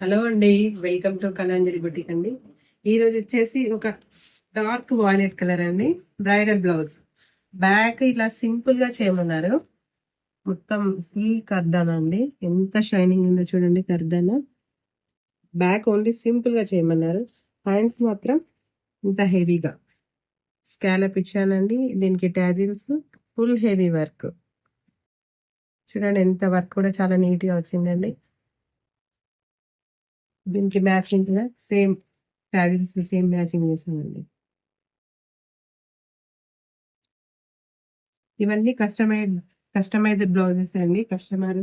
Hello అండి, welcome to Kalanjali boutique అండి. ఈరోజు వచ్చేసి ఒక డార్క్ వాయిలెట్ కలర్ అండి, బ్రైడల్ బ్లౌజ్. బ్యాక్ ఇలా సింపుల్ గా చేయమన్నారు. మొత్తం ఫుల్ కర్దానా అండి, ఎంత షైనింగ్ ఉందో చూడండి కర్దానా. బ్యాక్ ఓన్లీ సింపుల్ గా చేయమన్నారు. హ్యాండ్స్ మాత్రం ఇంత హెవీగా స్కాలప్ ఇచ్చానండి. దీనికి టాజిల్స్, ఫుల్ హెవీ వర్క్. చూడండి ఎంత వర్క్ కూడా చాలా నీట్ గా వచ్చిందండి. దీనికి మ్యాచింగ్ కూడా సేమ్ టాజిల్స్, సేమ్ మ్యాచింగ్ చేసామండి. ఇవన్నీ కస్టమైజ్డ్ బ్లౌజెస్ అండి. కస్టమర్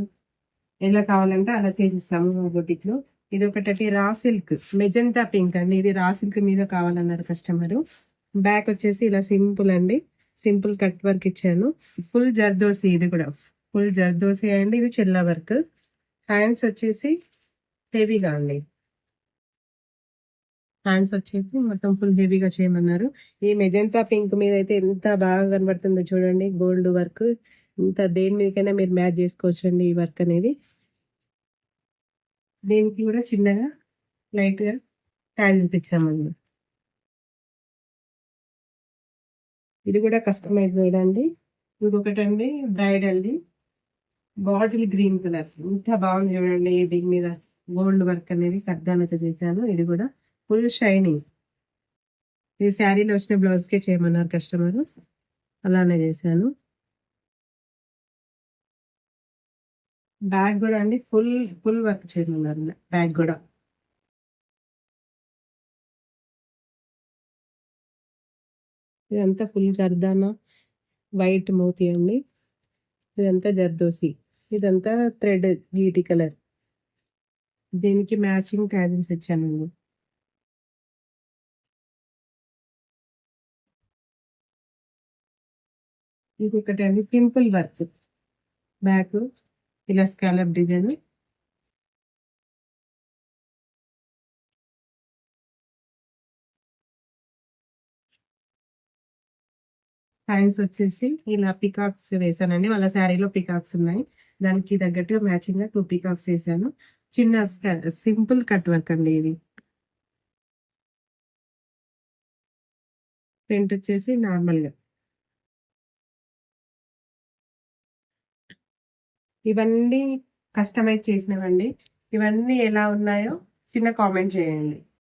ఎలా కావాలంటే అలా చేసిస్తాము మా బొటిక్ లో. ఇది ఒకటి రా సిల్క్ మెజంతా పింక్ అండి. ఇది రా సిల్క్ మీద కావాలన్నారు కస్టమర్. బ్యాక్ వచ్చేసి ఇలా సింపుల్ అండి, సింపుల్ కట్ వర్క్ ఇచ్చాను. ఫుల్ జర్దోసి, ఇది కూడా ఫుల్ జర్దోసి అండి. ఇది చెల్లా వర్క్. హ్యాండ్స్ వచ్చేసి హెవీగా అండి. హ్యాండ్స్ వచ్చేసి మొత్తం ఫుల్ హెవీగా చేయమన్నారు. ఈ మెజంతా పింక్ మీద అయితే ఎంత బాగా కనబడుతుందో చూడండి. గోల్డ్ వర్క్ ఇంత దేని మీదకైనా మీరు మ్యాచ్ చేసుకోవచ్చు అండి ఈ వర్క్ అనేది. దీనికి కూడా చిన్నగా లైట్ గా ట్యాజిల్స్ ఇచ్చామండి. ఇది కూడా కస్టమైజ్ అండి. ఇంకొకటండి బ్రైడల్ది, బాటిల్ గ్రీన్ కలర్ ఇంత బాగుంది చూడండి. దీని మీద గోల్డ్ వర్క్ అనేది కర్దానతో చేశాను. ఇది కూడా ఫుల్ షైనింగ్. ఇది శారీలో వచ్చిన బ్లౌజ్ కే చేయమన్నారు కస్టమర్, అలానే చేశాను. బ్యాగ్ కూడా అండి ఫుల్ ఫుల్ వర్క్ చేయమన్నారు. బ్యాగ్ కూడా ఇదంతా ఫుల్ కర్దానా, వైట్ మోతీ అండి. ఇదంతా జర్దోసి, ఇదంతా థ్రెడ్ గీటి కలర్. దీనికి మ్యాచింగ్ ట్యాజిల్స్ ఇచ్చానండి. ఇంకొకటి అండి సింపుల్ వర్క్, బ్యాక్ ఇలా స్కాలప్ డిజైన్. హ్యాండ్స్ వచ్చేసి ఇలా పికాక్స్ వేసానండి. వాళ్ళ శారీలో పికాక్స్ ఉన్నాయి, దానికి తగ్గట్టుగా మ్యాచింగ్ గా 2 పికాక్స్ వేసాను. చిన్న సింపుల్ కట్ వర్క్ అండి ఇది. ప్రింట్ వచ్చేసి నార్మల్ గా. ఇవన్నీ కస్టమైజ్ చేసినవండి. ఇవన్నీ ఎలా ఉన్నాయో చిన్న కామెంట్ చేయండి.